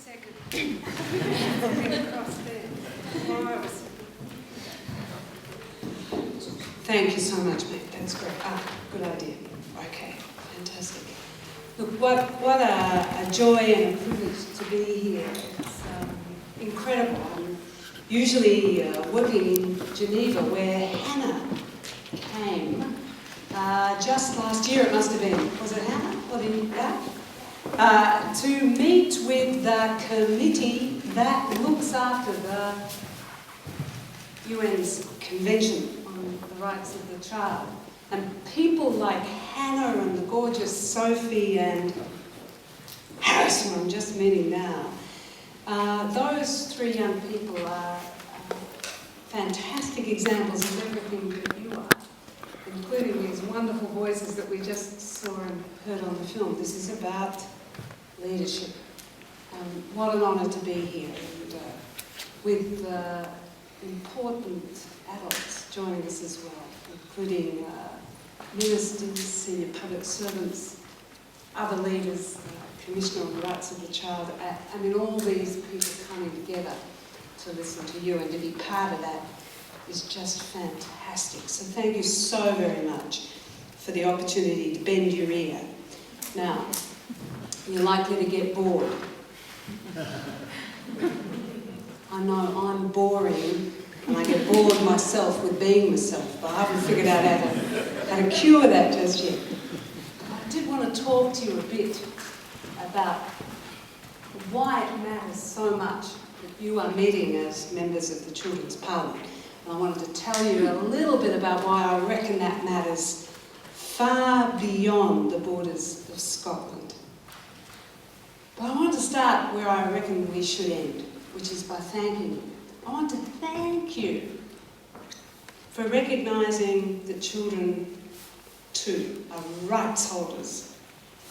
second. Thank you so much, mate. That's great. Good idea. Okay, fantastic. Look, what a joy and a privilege to be here. It's incredible. I'm usually working in Geneva, where Hannah came just last year. It must have been. Was it Hannah? What did you to meet with the committee that looks after the UN's Convention on the Rights of the Child. And people like Hannah and the gorgeous Sophie and Harris, who I'm just meeting now, those three young people are fantastic examples of everything that you are, including these wonderful voices that we just saw and heard on the film. This is about leadership. What an honour to be here, and with important adults joining us as well, including ministers, senior public servants, other leaders, Commissioner on the Rights of the Child. I mean, all these people coming together to listen to you and to be part of that is just fantastic. So thank you so very much for the opportunity to bend your ear. Now, you're likely to get bored. I know I'm boring, and I get bored myself with being myself, but I haven't figured out how to cure that just yet. I did want to talk to you a bit about why it matters so much that you are meeting as members of the Children's Parliament. And I wanted to tell you a little bit about why I reckon that matters far beyond the borders of Scotland. But I want to start where I reckon we should end, which is by thanking you. I want to thank you for recognising that children too are rights holders.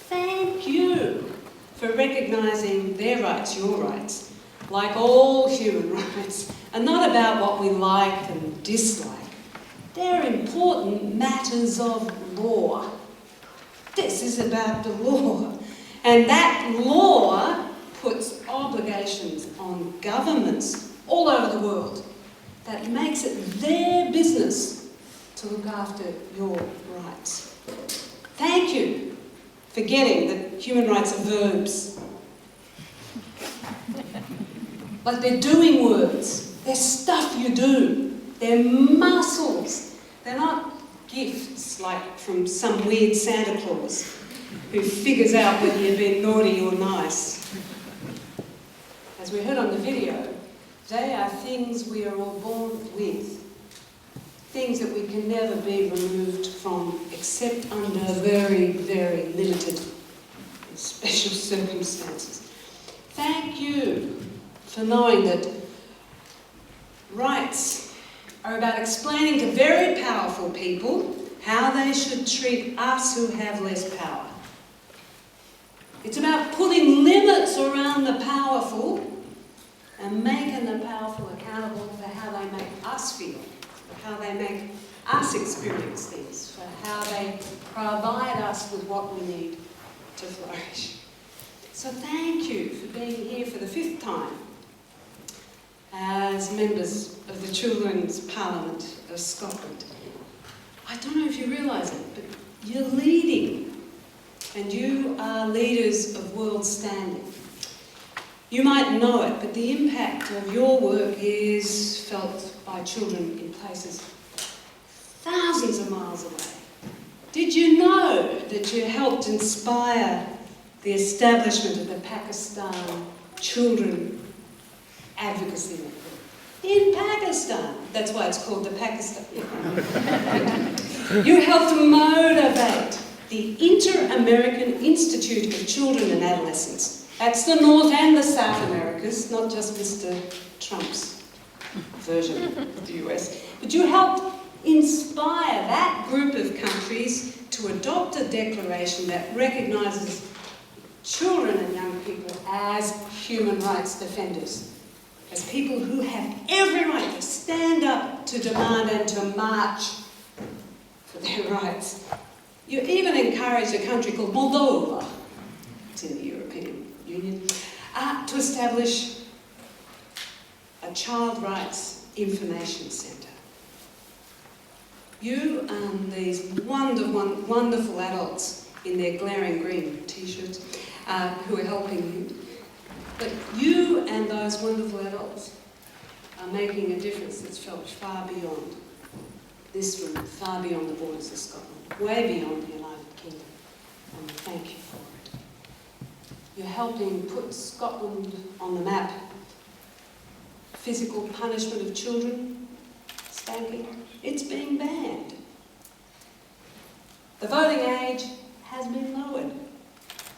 Thank you for recognising their rights, your rights, like all human rights, are not about what we like and dislike. They're important matters of law. This is about the law. And that law puts obligations on governments all over the world that makes it their business to look after your rights. Thank you for getting that human rights are verbs. Like they're doing words. They're stuff you do. They're muscles. They're not gifts like from some weird Santa Claus who figures out whether you've been naughty or nice. As we heard on the video, they are things we are all born with. Things that we can never be removed from except under very, very limited and special circumstances. Thank you for knowing that rights are about explaining to very powerful people how they should treat us who have less power. It's about putting limits around the powerful and making the powerful accountable for how they make us feel, for how they make us experience things, for how they provide us with what we need to flourish. So thank you for being here for the 5th time as members of the Children's Parliament of Scotland. I don't know if you realise it, but you're leading, and you are leaders of world standing. You might know it, but the impact of your work is felt by children in places thousands of miles away. Did you know that you helped inspire the establishment of the Pakistan Children Advocacy Network? In Pakistan. That's why it's called the Pakistan. You helped motivate the Inter-American Institute of Children and Adolescents. That's the North and the South Americas, not just Mr. Trump's version of the US. But you helped inspire that group of countries to adopt a declaration that recognises children and young people as human rights defenders, as people who have every right to stand up, to demand and to march for their rights. You even encouraged a country called Moldova, it's in the European Union, to to establish a child rights information centre. You and these wonderful adults in their glaring green t-shirts who are helping you, but you and those wonderful adults are making a difference that's felt far beyond this room, far beyond the borders of Scotland, way beyond the United Kingdom, and thank you for it. You're helping put Scotland on the map. Physical punishment of children, spanking, it's being banned. The voting age has been lowered.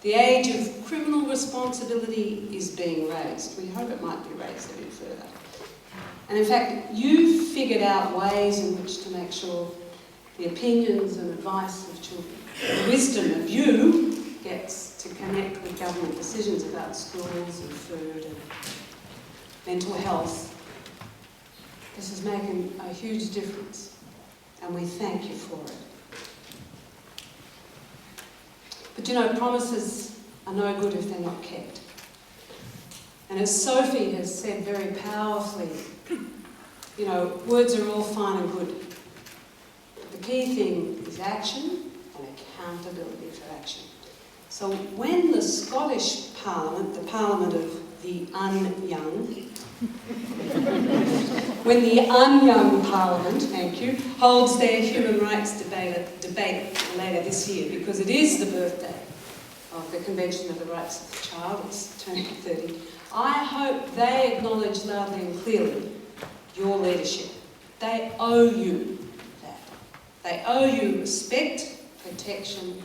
The age of criminal responsibility is being raised. We hope it might be raised a bit further. And in fact, you've figured out ways in which to make sure the opinions and advice of children, the wisdom of you, gets to connect with government decisions about schools and food and mental health. This is making a huge difference, and we thank you for it. But you know, promises are no good if they're not kept. And as Sophie has said very powerfully, you know, words are all fine and good. But the key thing is action and accountability for action. So when the Scottish Parliament, the Parliament of the unyoung, when the unyoung Parliament, thank you, holds their human rights debate later this year, because it is the birthday of the Convention of the Rights of the Child, it's turning 30, I hope they acknowledge loudly and clearly your leadership. They owe you that. They owe you respect, protection.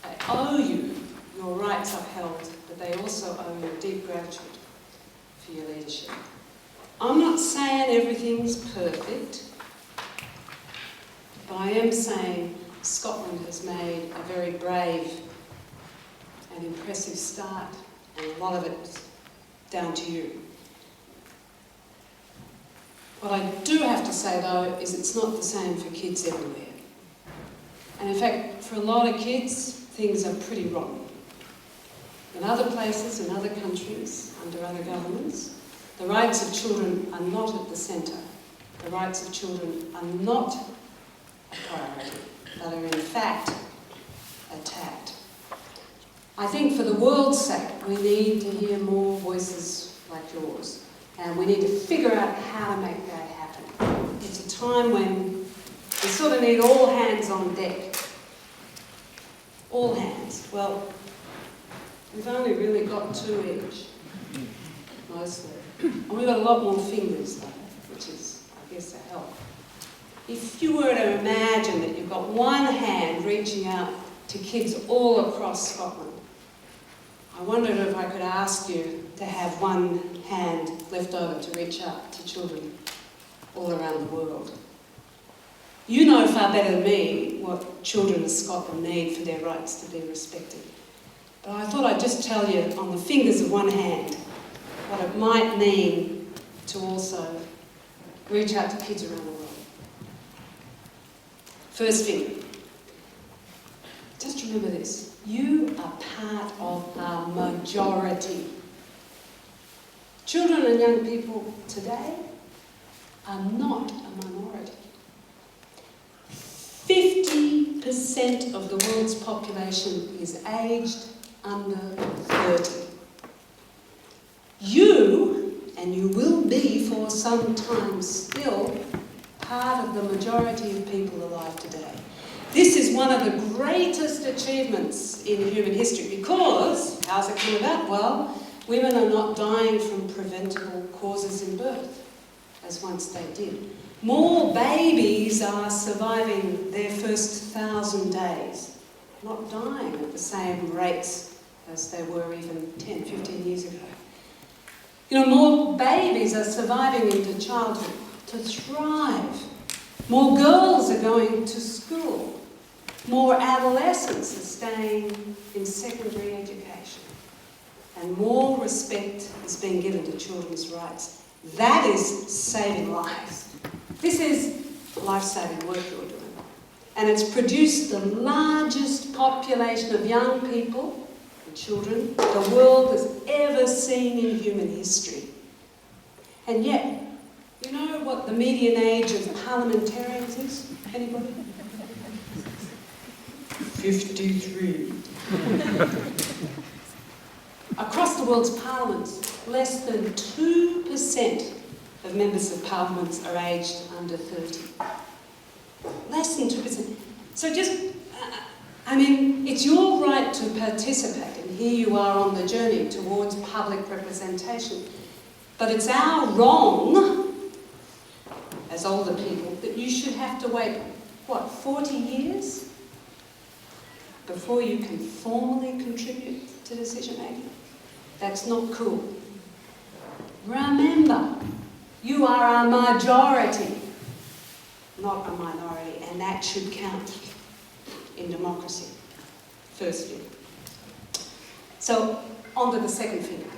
They owe you your rights upheld, but they also owe you deep gratitude for your leadership. I'm not saying everything's perfect, but I am saying Scotland has made a very brave and impressive start, and a lot of it's down to you. What I do have to say though is it's not the same for kids everywhere. And in fact, for a lot of kids, things are pretty rotten. In other places, in other countries, under other governments, the rights of children are not at the centre. The rights of children are not a priority, but are in fact attacked. I think for the world's sake, we need to hear more voices like yours, and we need to figure out how to make that happen. It's a time when we sort of need all hands on deck. All hands. Well, we've only really got 2 each, mostly. And we've got a lot more fingers though, which is, I guess, a help. If you were to imagine that you've got one hand reaching out to kids all across Scotland, I wondered if I could ask you to have one hand left over to reach out to children all around the world. You know far better than me what children of Scotland need for their rights to be respected. But I thought I'd just tell you on the fingers of one hand what it might mean to also reach out to kids around the world. First finger. Just remember this. You are part of a majority. Children and young people today are not a minority. 50% of the world's population is aged under 30. You, and you will be for some time still, part of the majority of people alive today. This is one of the greatest achievements in human history because, how's it come about? Well, women are not dying from preventable causes in birth, as once they did. More babies are surviving their first 1,000 days, not dying at the same rates as they were even 10, 15 years ago. You know, more babies are surviving into childhood to thrive. More girls are going to school. More adolescents are staying in secondary education. And more respect is being given to children's rights. That is saving lives. This is life-saving work you're doing. And it's produced the largest population of young people and children the world has ever seen in history. And yet, you know what the median age of parliamentarians is? Anybody? 53. Across the world's parliaments, less than 2% of members of parliaments are aged under 30. Less than 2%. So just, it's your right to participate, and here you are on the journey towards public representation. But it's our wrong, as older people, that you should have to wait, 40 years before you can formally contribute to decision making? That's not cool. Remember, you are a majority, not a minority, and that should count in democracy, firstly. So, on to the second finger.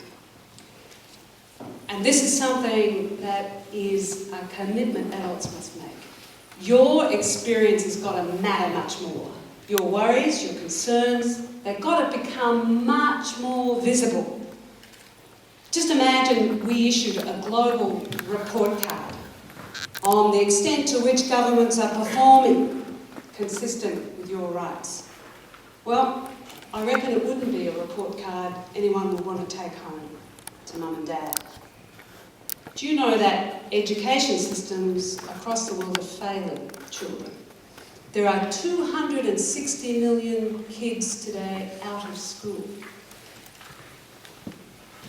And this is something that is a commitment adults must make. Your experience has got to matter much more. Your worries, your concerns, they've got to become much more visible. Just imagine we issued a global report card on the extent to which governments are performing consistent with your rights. Well, I reckon it wouldn't be a report card anyone would want to take home to mum and dad. Do you know that education systems across the world are failing children? There are 260 million kids today out of school.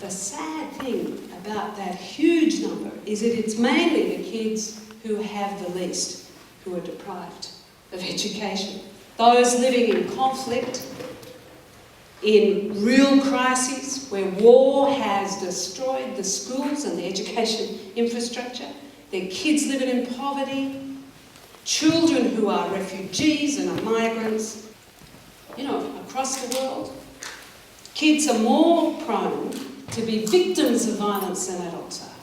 The sad thing about that huge number is that it's mainly the kids who have the least who are deprived of education. Those living in conflict, in real crises, where war has destroyed the schools and the education infrastructure, their kids living in poverty, children who are refugees and are migrants, across the world. Kids are more prone to be victims of violence than adults are.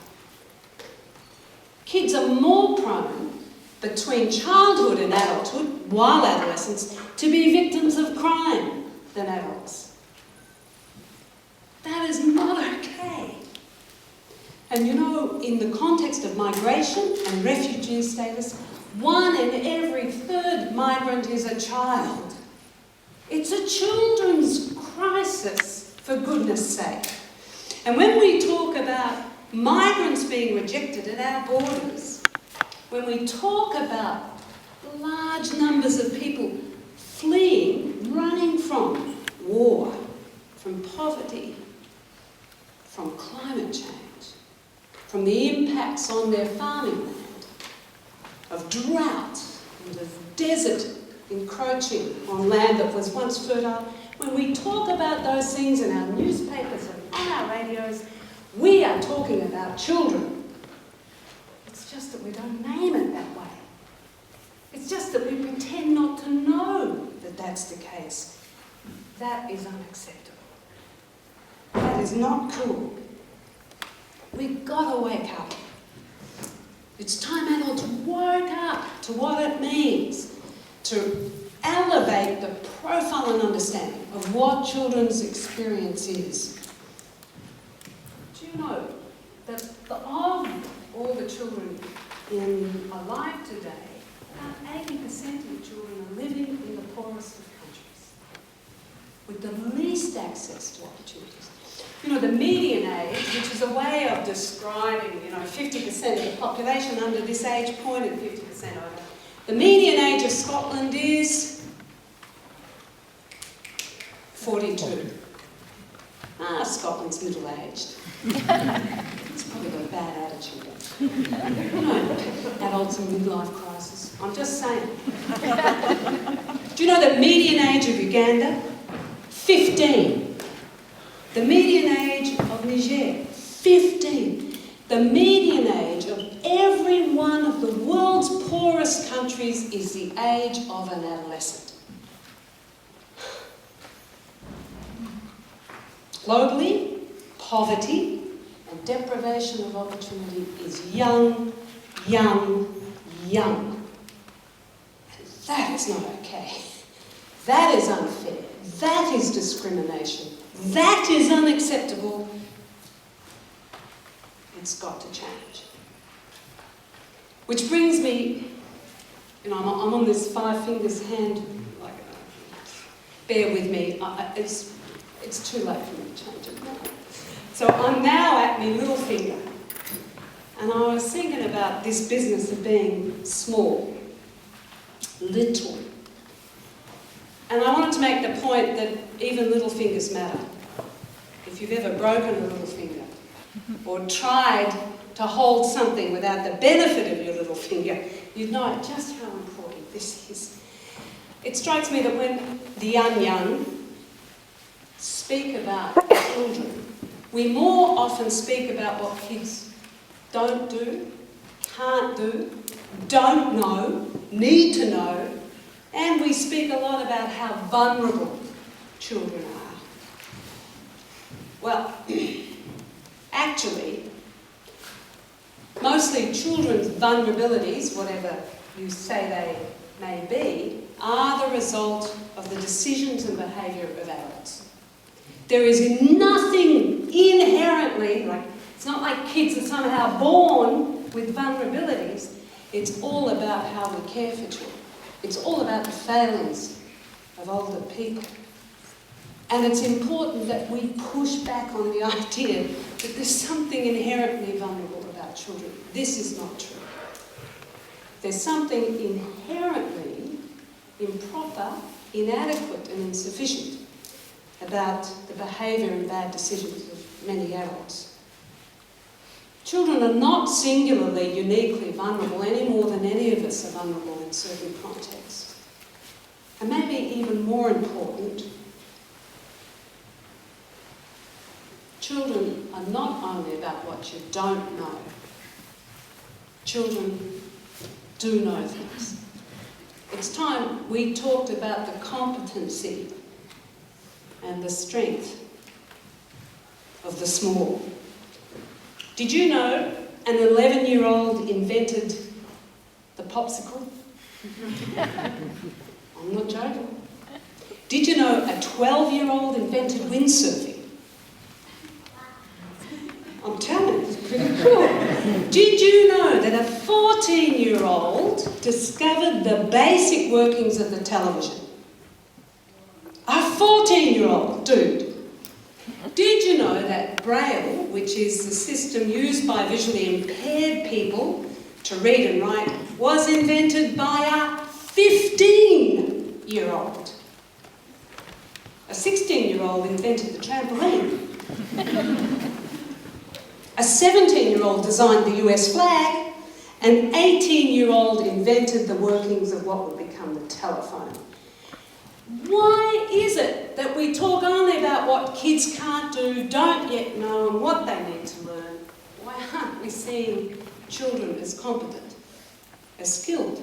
Kids are more prone, between childhood and adulthood, while adolescents, to be victims of crime than adults. That is not okay. And in the context of migration and refugee status, 1 in every 3rd migrant is a child. It's a children's crisis, for goodness sake. And when we talk about migrants being rejected at our borders, when we talk about large numbers of people fleeing, running from war, from poverty, from climate change, from the impacts on their farming land, of drought and of desert encroaching on land that was once fertile, when we talk about those things in our newspapers and on our radios, we are talking about children. It's just that we don't name it that way. It's just that we pretend not to know that that's the case. That is unacceptable. That is not cool. We've got to wake up. It's time adults woke up to what it means to elevate the profile and understanding of what children's experience is. Do you know that of all the children alive today, about 80% of children are living in the poorest of countries, with the least access to opportunities. The median age, which is a way of describing, 50% of the population under this age point and 50% over. The median age of Scotland is 42. Scotland's middle-aged. It's probably got a bad attitude. Adults in midlife crisis. I'm just saying. Do you know the median age of Uganda? 15. The median age of Niger? 15. The median age of every one of the world's poorest countries is the age of an adolescent. Globally, poverty and deprivation of opportunity is young, young, young. And that is not okay. That is unfair. That is discrimination. That is unacceptable. It's got to change. Which brings me, I'm on this 5 fingers hand, bear with me, it's too late for me to change it now. So I'm now at my little finger, and I was thinking about this business of being small, little. And I wanted to make the point that even little fingers matter. If you've ever broken a little finger, or tried to hold something without the benefit of your little finger, you'd know just how important this is. It strikes me that when the young speak about children, we more often speak about what kids don't do, can't do, don't know, need to know, and we speak a lot about how vulnerable children are. Well, actually, mostly children's vulnerabilities, whatever you say they may be, are the result of the decisions and behaviour of adults. There is nothing inherently, it's not like kids are somehow born with vulnerabilities. It's all about how we care for children. It's all about the failings of older people. And it's important that we push back on the idea that there's something inherently vulnerable about children. This is not true. There's something inherently improper, inadequate and insufficient about the behaviour and bad decisions of many adults. Children are not singularly, uniquely vulnerable any more than any of us are vulnerable in certain contexts. And maybe even more important, children are not only about what you don't know. Children do know things. It's time we talked about the competency and the strength of the small. Did you know an 11-year-old invented the popsicle? I'm not joking. Did you know a 12-year-old invented windsurfing? I'm telling you, it's pretty cool. Did you know that a 14-year-old discovered the basic workings of the television? A 14-year-old dude. Did you know that Braille, which is the system used by visually impaired people to read and write, was invented by a 15-year-old? A 16-year-old invented the trampoline. A 17-year-old designed the US flag. An 18-year-old invented the workings of what would become the telephone. Why is it that we talk only about what kids can't do, don't yet know, and what they need to learn? Why aren't we seeing children as competent, as skilled,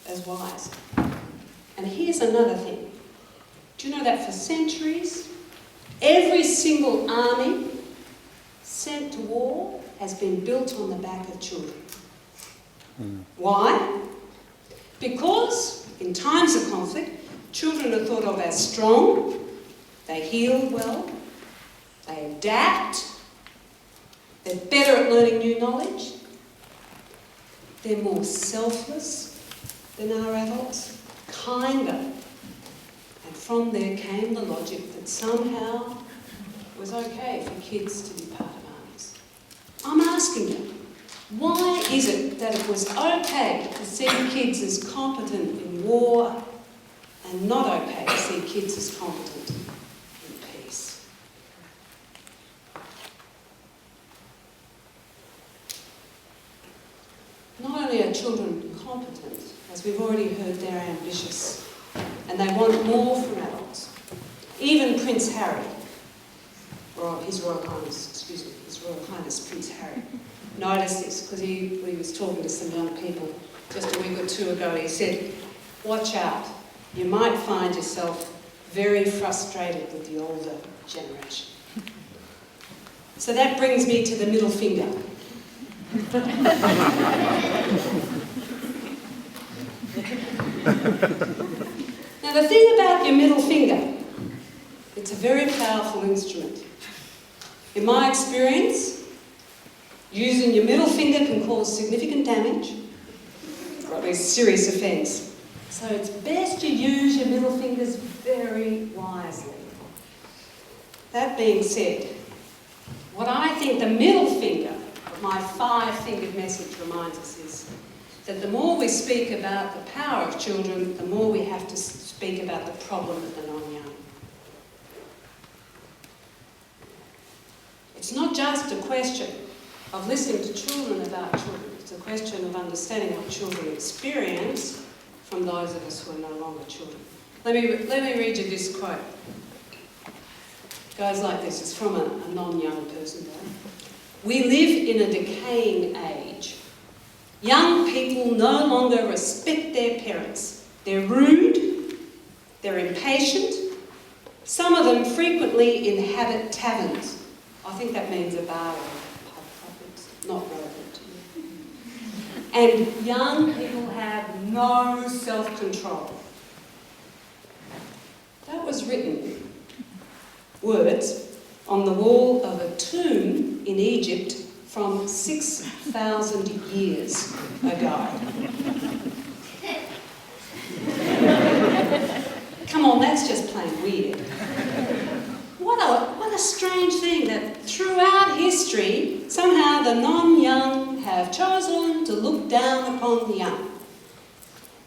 as wise? And here's another thing. Do you know that for centuries, every single army sent to war has been built on the back of children? Why? Because in times of conflict, children are thought of as strong, they heal well, they adapt, they're better at learning new knowledge, they're more selfless than our adults, kinder. And from there came the logic that somehow it was okay for kids to be part of armies. I'm asking you, why is it that it was okay to see kids as competent in war and not okay to see kids as competent in peace? Not only are children competent, as we've already heard, they're ambitious and they want more from adults. Even Prince Harry, or His Royal Highness Prince Harry, noticed this because he was talking to some young people just a week or two ago. He said, watch out, you might find yourself very frustrated with the older generation. So that brings me to the middle finger. Now the thing about your middle finger, it's a very powerful instrument. In my experience, Using your middle finger can cause significant damage. It's got to be a serious offence. So it's best you use your middle fingers very wisely. That being said, what I think the middle finger of my five-fingered message reminds us is that the more we speak about the power of children, the more we have to speak about the problem of the non-young. It's not just a question of listening to children about children. It's a question of understanding what children experience from those of us who are no longer children. Let me read you this quote. It goes like this. It's from a non-young person, though. We live in a decaying age. Young people no longer respect their parents. They're rude, they're impatient. Some of them frequently inhabit taverns. I think that means a bar or a pub. It's not relevant to you. And young people have no self-control. That was written, words, on the wall of a tomb in Egypt from 6,000 years ago. Come on, that's just plain weird. What a strange thing that throughout history, somehow the non-young have chosen to look down upon the young.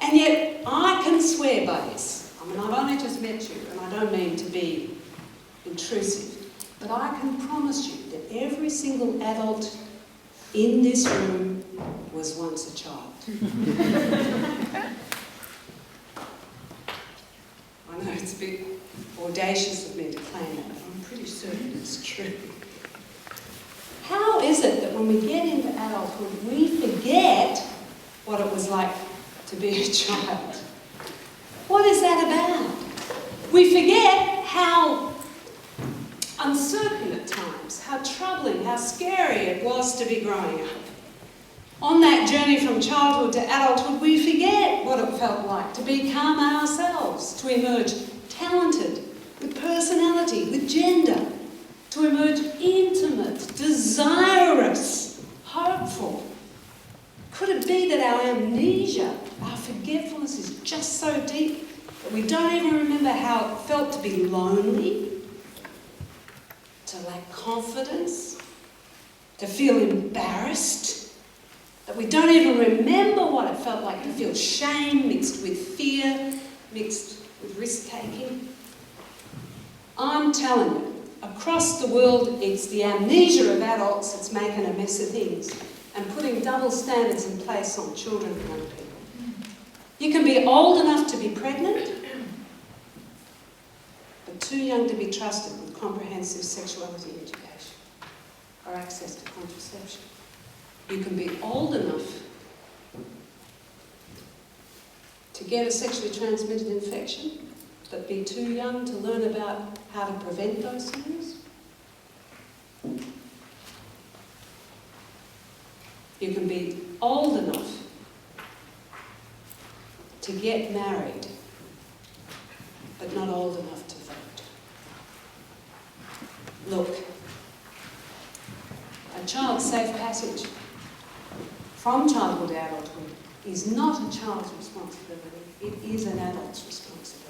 And yet, I can swear by this. I mean, I've only just met you, and I don't mean to be intrusive, but I can promise you that every single adult in this room was once a child. I know it's a bit audacious of me to claim that, but I'm pretty certain it's true. How is it that when we get into adulthood, we forget what it was like to be a child? What is that about? We forget how uncertain at times, how troubling, how scary it was to be growing up. On that journey from childhood to adulthood, we forget what it felt like to become ourselves, to emerge talented, with personality, with gender, to emerge intimate, desirous, hopeful. Could it be that our amnesia, our forgetfulness is just so deep that we don't even remember how it felt to be lonely, to lack confidence, to feel embarrassed, that we don't even remember what it felt like to feel shame mixed with fear, mixed with risk-taking? I'm telling you, across the world, it's the amnesia of adults that's making a mess of things and putting double standards in place on children and young people. You can be old enough to be pregnant, but too young to be trusted with comprehensive sexuality education or access to contraception. You can be old enough to get a sexually transmitted infection, but be too young to learn about how to prevent those things. You can be old enough to get married, but not old enough to vote. Look, a child's safe passage from childhood to adulthood is not a child's responsibility, it is an adult's responsibility.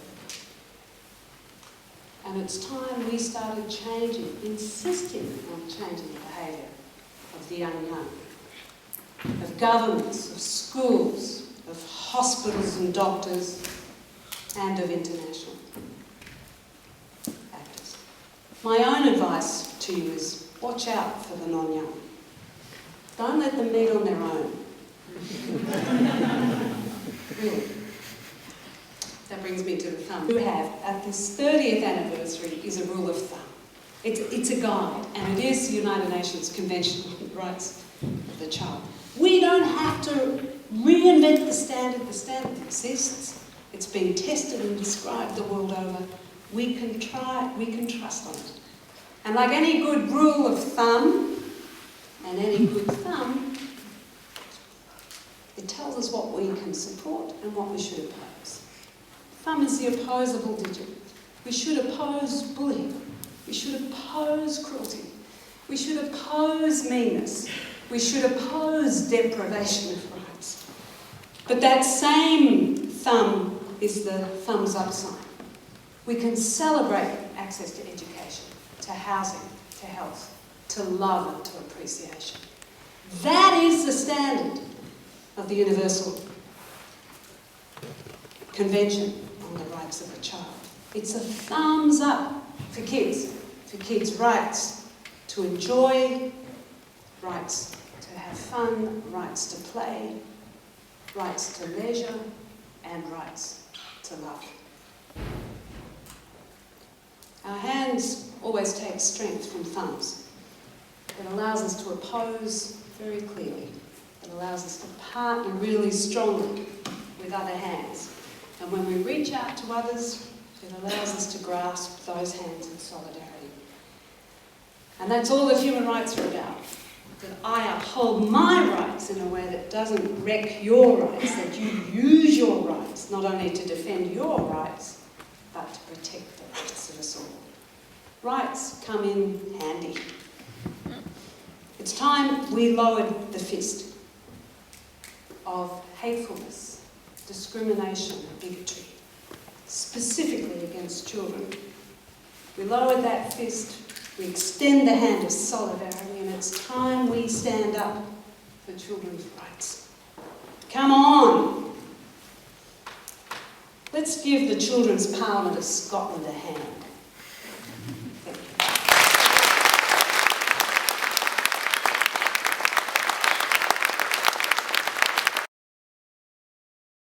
And it's time we started changing, insisting on changing the behaviour of the young, of governments, of schools, of hospitals and doctors, and of international actors. My own advice to you is watch out for the non-young. Don't let them meet on their own. Really. That brings me to the thumb. We have, at this 30th anniversary, is a rule of thumb. It's a guide, and it is the United Nations Convention on the Rights of the Child. We don't have to reinvent the standard. The standard exists. It's been tested and described the world over. We can trust on it. And like any good rule of thumb, and any good thumb, it tells us what we can support and what we should oppose. Thumb is the opposable digit. We should oppose bullying. We should oppose cruelty. We should oppose meanness. We should oppose deprivation of rights. But that same thumb is the thumbs up sign. We can celebrate access to education, to housing, to health, to love and to appreciation. That is the standard of the Universal Convention on the Rights of a Child. It's a thumbs up for kids' rights to enjoy, rights to have fun, rights to play, rights to leisure, and rights to love. Our hands always take strength from thumbs. It allows us to oppose very clearly. It allows us to partner really strongly with other hands. And when we reach out to others, it allows us to grasp those hands in solidarity. And that's all that human rights are about. That I uphold my rights in a way that doesn't wreck your rights, that you use your rights not only to defend your rights, but to protect the rights of us all. Rights come in handy. It's time we lowered the fist of hatefulness, discrimination and bigotry, specifically against children. We lowered that fist, we extend the hand of solidarity, and it's time we stand up for children's rights. Come on! Let's give the Children's Parliament of Scotland a hand.